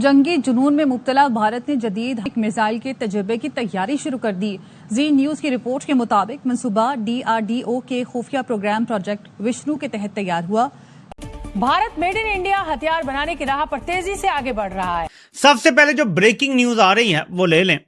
जंगी जुनून में मुब्तला भारत ने जदीद मिसाइल के तजर्बे की तैयारी शुरू कर दी। जी न्यूज की रिपोर्ट के मुताबिक मंसूबा DRDO के खुफिया प्रोग्राम प्रोजेक्ट विष्णु के तहत तैयार हुआ। भारत मेड इन इंडिया हथियार बनाने की राह पर तेजी से आगे बढ़ रहा है। सबसे पहले जो ब्रेकिंग न्यूज आ रही है वो ले लें।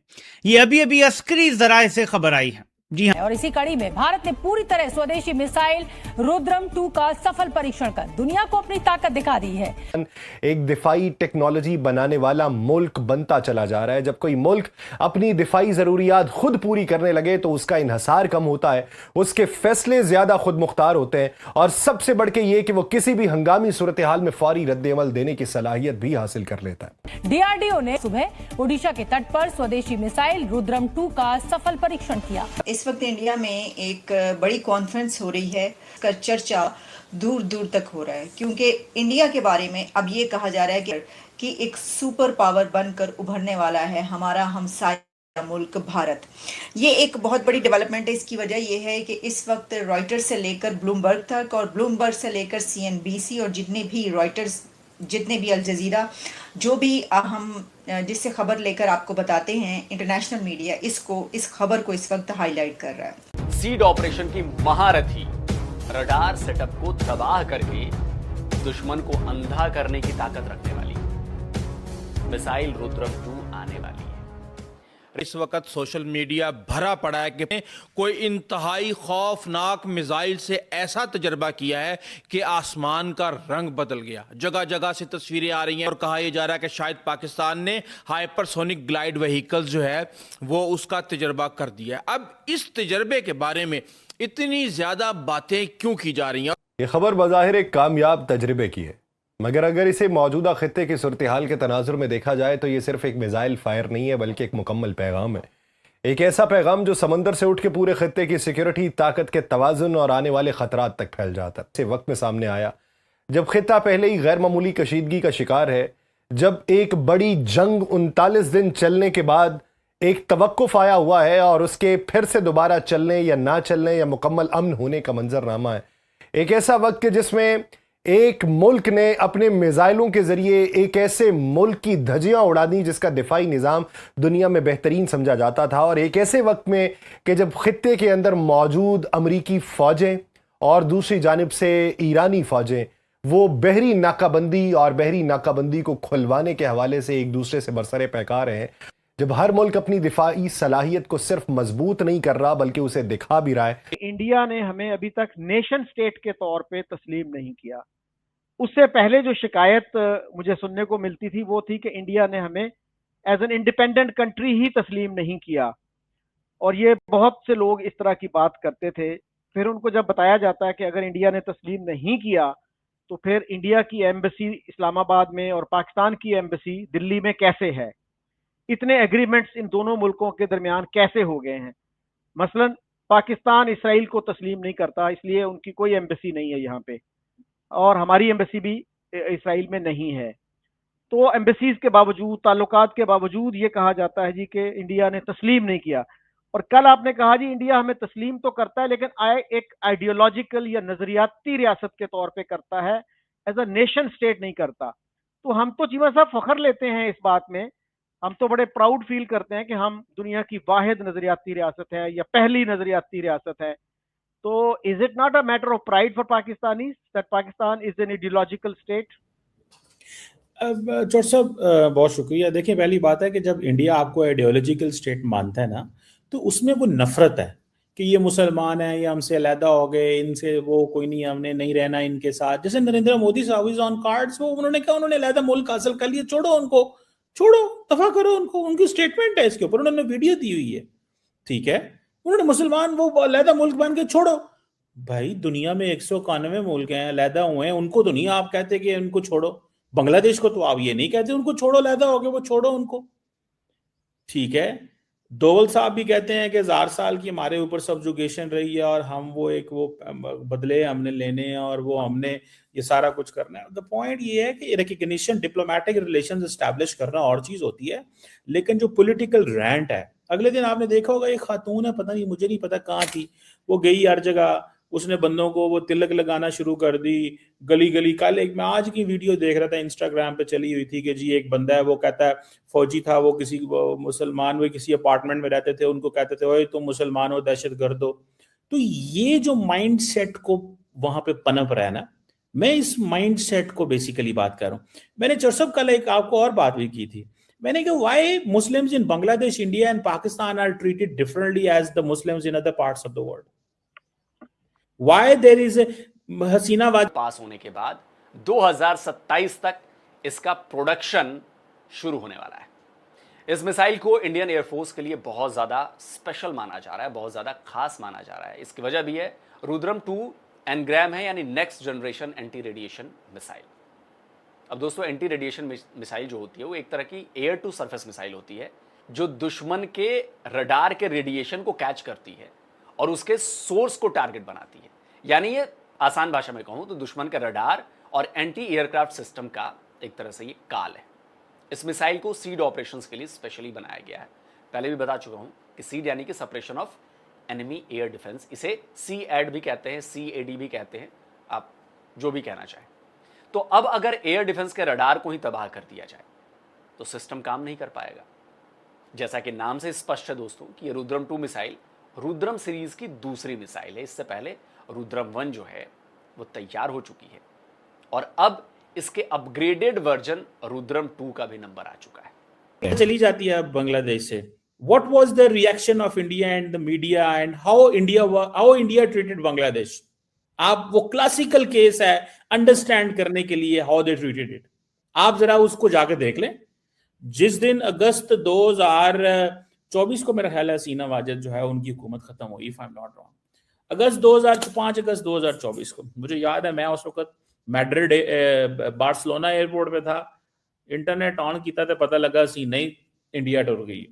ये अभी अस्करी जराए से खबर आई है। जी हाँ, और इसी कड़ी में भारत ने पूरी तरह स्वदेशी मिसाइल रुद्रम 2 का सफल परीक्षण कर दुनिया को अपनी ताकत दिखा दी है। एक दिफाई टेक्नोलॉजी बनाने वाला मुल्क बनता चला जा रहा है। जब कोई मुल्क अपनी दिफाई जरूरियात खुद पूरी करने लगे तो उसका इन्हसार कम होता है, उसके फैसले ज्यादा खुद मुख्तार होते हैं और सबसे बढ़ के ये कि वो किसी भी हंगामी सूरत हाल में फौरी रद्द-ए-अमल देने की सलाहियत भी हासिल कर लेता है। DRDO ने सुबह ओडिशा के तट पर स्वदेशी मिसाइल रुद्रम 2 का सफल परीक्षण किया। इस वक्त इंडिया में एक बड़ी कॉन्फ्रेंस हो रही है, इसका चर्चा दूर दूर तक हो रहा है क्योंकि इंडिया के बारे में अब ये कहा जा रहा है कि एक सुपर पावर बनकर उभरने वाला है हमारा हमसाया मुल्क भारत। ये एक बहुत बड़ी डेवलपमेंट है। इसकी वजह यह है कि इस वक्त रॉयटर्स से लेकर ब्लूमबर्ग तक और ब्लूमबर्ग से लेकर CNBC और जितने भी रॉयटर्स, जितने भी अल जजीरा, जो भी हम जिससे खबर लेकर आपको बताते हैं, इंटरनेशनल मीडिया इस खबर को इस वक्त हाईलाइट कर रहा है। सीड ऑपरेशन की महारथी, रडार सेटअप को तबाह करके दुश्मन को अंधा करने की ताकत रखने वाली मिसाइल रुद्रम 2 आने वाली है। इस वक्त सोशल मीडिया भरा पड़ा है कि कोई इंतहाई खौफनाक मिसाइल से ऐसा तजर्बा किया है कि आसमान का रंग बदल गया। जगह जगह से तस्वीरें आ रही हैं और कहा यह जा रहा है कि शायद पाकिस्तान ने हाइपरसोनिक ग्लाइड व्हीकल्स जो है वो उसका तजर्बा कर दिया है। अब इस तजर्बे के बारे में इतनी ज्यादा बातें क्यों की जा रही हैं? ये खबर बज़ाहिर एक कामयाब तजर्बे की है, मगर अगर इसे मौजूदा खित्ते की सूरत हाल के तनाजुर में देखा जाए तो ये सिर्फ एक मिसाइल फायर नहीं है बल्कि एक मुकम्मल पैगाम है। एक ऐसा पैगाम जो समंदर से उठ के पूरे खित्ते की सिक्योरिटी, ताकत के तवाज़ुन और आने वाले खतरात तक फैल जाता है। इसे वक्त में सामने आया जब खित्ता पहले ही गैर मामूली कशीदगी का शिकार है, जब एक बड़ी जंग 39 दिन चलने के बाद एक तवक्कुफ आया हुआ है और उसके फिर से दोबारा चलने या ना चलने या मुकम्मल अमन होने का मंजरनामा है। एक ऐसा वक्त जिसमें एक मुल्क ने अपने मिसाइलों के जरिए एक ऐसे मुल्क की धज्जियां उड़ा दी जिसका दिफाई निज़ाम दुनिया में बेहतरीन समझा जाता था, और एक ऐसे वक्त में कि जब खित्ते के अंदर मौजूद अमरीकी फ़ौजें और दूसरी जानिब से ईरानी फ़ौजें वो बहरी नाकाबंदी और बहरी नाकाबंदी को खुलवाने के हवाले से एक दूसरे से बरसरे पैकार हैं। जब हर मुल्क अपनी दिफाई सलाहियत को सिर्फ मजबूत नहीं कर रहा बल्कि उसे दिखा भी रहा है। इंडिया ने हमें अभी तक नेशन स्टेट के तौर पे तस्लीम नहीं किया। उससे पहले जो शिकायत मुझे सुनने को मिलती थी वो थी कि इंडिया ने हमें एज एन इंडिपेंडेंट कंट्री ही तस्लीम नहीं किया, और ये बहुत से लोग इस तरह की बात करते थे। फिर उनको जब बताया जाता है कि अगर इंडिया ने तस्लीम नहीं किया तो फिर इंडिया की एम्बेसी इस्लामाबाद में और पाकिस्तान की एम्बेसी दिल्ली में कैसे है, इतने एग्रीमेंट्स इन दोनों मुल्कों के दरमियान कैसे हो गए हैं। मसलन पाकिस्तान इसराइल को तस्लीम नहीं करता, इसलिए उनकी कोई एम्बेसी नहीं है यहाँ पे, और हमारी एम्बेसी भी इसराइल में नहीं है। तो एम्बेसीज के बावजूद, ताल्लुकात के बावजूद ये कहा जाता है जी कि इंडिया ने तस्लीम नहीं किया। और कल आपने कहा जी इंडिया हमें तस्लीम तो करता है लेकिन एक आइडियोलॉजिकल या नजरियाती रियासत के तौर पे करता है, एज अ नेशन स्टेट नहीं करता। तो हम तो चीमा साहब फख्र लेते हैं इस बात में, हम तो बड़े प्राउड फील करते हैं कि हम दुनिया की वाहिद नजरियाती रियासत है या पहली नजरियाती रियासत है। तो is it not a matter of pride for Pakistanis that Pakistan is an ideological state? Chat साहब बहुत शुक्रिया। देखिए, पहली बात है कि जब इंडिया आपको आइडियोलॉजिकल स्टेट मानता है ना, तो उसमें वो नफरत है कि ये मुसलमान हैं, ये हमसे अलहदा हो गए, इनसे वो कोई नहीं, हमने नहीं रहना इनके साथ। जैसे नरेंद्र मोदी साहब इज ऑन कार्ड्स, वो उन्होंने कहा उन्होंने अलहदा मुल्क हासिल कर लिया, छोड़ो उनको, छोड़ो, दफा करो उनको। उनकी स्टेटमेंट है इसके ऊपर, उन्होंने वीडियो दी हुई है, ठीक है। उन्होंने मुसलमान वो अलहदा मुल्क बन के छोड़ो। भाई दुनिया में 191 मुल्क हैं अलहदा हुए हैं, उनको तो नहीं आप कहते कि उनको छोड़ो। बांग्लादेश को तो आप ये नहीं कहते उनको छोड़ो, अलहदा हो गए, वो छोड़ो उनको, ठीक है। दोवल साहब भी कहते हैं कि 1000 साल की हमारे ऊपर सब्जुगेशन रही है और हम वो बदले हमने लेने हैं और वो हमने ये सारा कुछ करना है। द पॉइंट ये है कि रिकग्निशन, डिप्लोमेटिक रिलेशंस एस्टैब्लिश करना और चीज होती है, लेकिन जो पॉलिटिकल रैंट है, अगले दिन आपने देखा होगा एक खातून है, पता नहीं, मुझे नहीं पता कहाँ थी, वो गई हर जगह, उसने बंदों को वो तिलक लगाना शुरू कर दी, गली गली। कल एक मैं आज की वीडियो देख रहा था, इंस्टाग्राम पे चली हुई थी कि जी एक बंदा है, वो कहता है फौजी था, वो किसी मुसलमान, वो किसी अपार्टमेंट में रहते थे, उनको कहते थे ओए तुम मुसलमान हो, दहशतगर्द हो। तो ये जो माइंड सेट को वहां पे पनप रहा है ना, मैं इस माइंड सेट को बेसिकली बात कर रहा हूँ। मैंने चौसब कल एक आपको और बात भी की थी, मैंने कहा why Muslims in Bangladesh, India and Pakistan are treated differently as the Muslims in other parts of the world. Why there is Hasina पास होने के बाद 2027 तक इसका प्रोडक्शन शुरू होने वाला है। इस मिसाइल को इंडियन एयरफोर्स के लिए बहुत ज्यादा स्पेशल माना जा रहा है, बहुत ज्यादा खास माना जा रहा है। इसकी वजह भी है रुद्रम 2 एनग्राम है, यानी next generation anti radiation missile. अब दोस्तों, एंटी रेडिएशन मिसाइल जो होती है वो एक तरह की एयर टू सरफेस मिसाइल होती है, जो दुश्मन के रडार के रेडिएशन को कैच करती है और उसके सोर्स को टारगेट बनाती है। यानी ये आसान भाषा में कहूं तो दुश्मन के रडार और एंटी एयरक्राफ्ट सिस्टम का एक तरह से ये काल है। इस मिसाइल को सीड ऑपरेशंस के लिए स्पेशली बनाया गया है। पहले भी बता चुका हूं कि सीड यानी कि separation of enemy air defence, इसे CAD भी कहते हैं, CAD भी कहते हैं, आप जो भी कहना चाहें। तो अब अगर एयर डिफेंस के रडार को ही तबाह कर दिया जाए तो सिस्टम काम नहीं कर पाएगा। जैसा कि नाम से स्पष्ट है दोस्तों कि ये रुद्रम 2 मिसाइल रुद्रम सीरीज की दूसरी मिसाइल है। इससे पहले रुद्रम 1 जो है वो तैयार हो चुकी है और अब इसके अपग्रेडेड वर्जन रुद्रम 2 का भी नंबर आ चुका है। चली जाती है बांग्लादेश से। What was the reaction of India and the media and how India treated Bangladesh? आप वो क्लासिकल केस है अंडरस्टैंड करने के लिए हाउ दे ट्रीटेड इट, आप जरा उसको जाके देख लें। जिस दिन अगस्त 2024 को मेरा ख्याल है हसीना वाजिद जो है उनकी हुकूमत खत्म हुई, if I am not wrong, 5 अगस्त 2024 को मुझे याद है, मैं उस वक्त मैड्रिड बार्सिलोना एयरपोर्ट पे था, इंटरनेट ऑन किया तो पता लगा सी नहीं इंडिया टुर गई।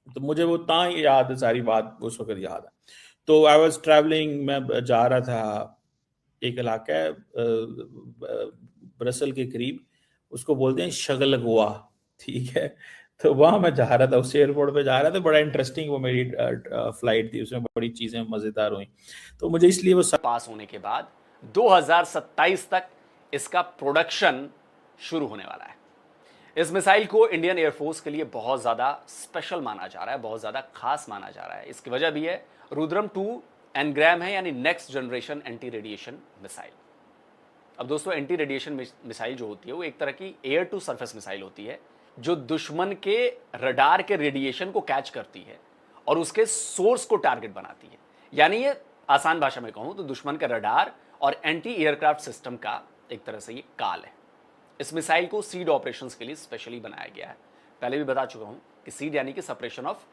तो मुझे वो ता याद है, सारी बात उस वक्त याद है। तो आई वाज ट्रैवलिंग, मैं जा रहा था एक इलाका है ब्रसल के करीब, उसको बोलते हैं शगलगोआ, ठीक है। तो वहां मैं जा रहा था, उस एयरपोर्ट पे जा रहा था, बड़ा इंटरेस्टिंग वो मेरी फ्लाइट थी, उसमें बड़ी चीजें मजेदार हुई। तो मुझे इसलिए वो पास होने के बाद 2027 तक इसका प्रोडक्शन शुरू होने वाला है। इस मिसाइल को इंडियन एयरफोर्स के लिए बहुत ज्यादा स्पेशल माना जा रहा है, बहुत ज्यादा खास माना जा रहा है। इसकी वजह भी है रुद्रम 2 एनग्राम है, यानी next generation anti radiation missile. अब दोस्तों, एंटी रेडिएशन मिसाइल जो होती है वो एक तरह की एयर टू सरफेस मिसाइल होती है, जो दुश्मन के रडार के रेडिएशन को कैच करती है और उसके सोर्स को टारगेट बनाती है। यानी ये आसान भाषा में कहूं तो दुश्मन के रडार और एंटी एयरक्राफ्ट सिस्टम का एक तरह से ये काल है। इस मिसाइल को सीड ऑपरेशंस के लिए स्पेशली बनाया गया है। पहले भी बता चुका हूं कि सीड यानी कि separation of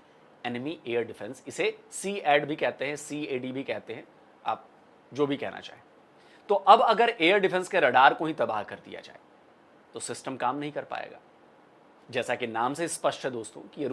enemy air defence, इसे CAD भी कहते हैं, CAD भी कहते हैं, आप जो भी कहना चाहें। तो अब अगर एयर डिफेंस के रडार को ही तबाह कर दिया जाए तो सिस्टम काम नहीं कर पाएगा। जैसा कि नाम से स्पष्ट है दोस्तों कि ये